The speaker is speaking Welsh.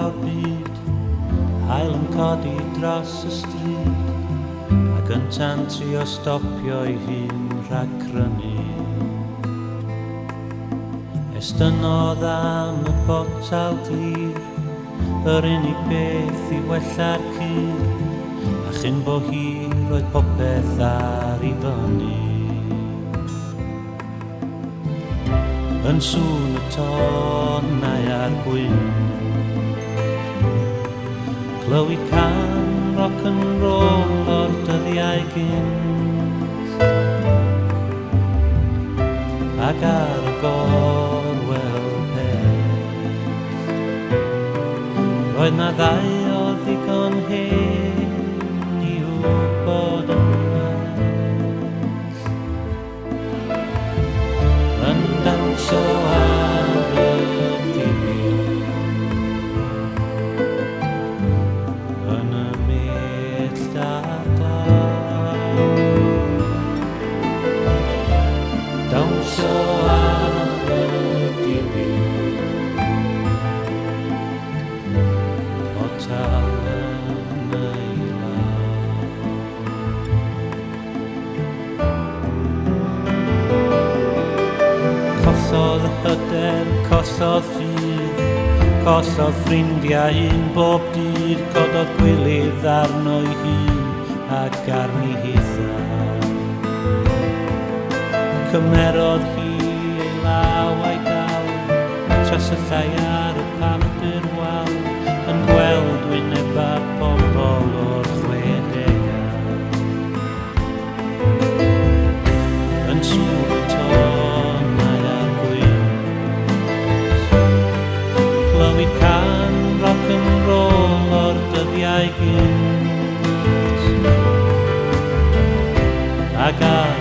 ddewr byd, hael yn codi dros y stryd, ac yn tan trio stopio ei hun rhag crynu. Estynodd am y botal glir, yr unig beth i wella'r cyr, a chyn bo hir roedd popeth ar ei fyny. Yn sŵn y tonau a'r gwyn, clywed can rock and roll o'r dyddiau gynt, ac ar y gorwel peth roedd na ddau o ddigon hen i wybod yn well, yn dawnsio ar y dibyn yn y mellt a glaw, dawnsio ar y dibyn potal yn ei law. Cosodd y hyder, cosodd ffydd, cosodd ffrindiau un bob dydd, cododd gwylydd arno'i hun ac arni hitha. Cymerodd hi ei law a'i dal, trysyllai ar y papur wal, yn gweld wyneba pobl o'r 60au. Yn sŵn y tonau a'r gwyn, clywed can rock and roll o'r dyddiau gynt, ac ar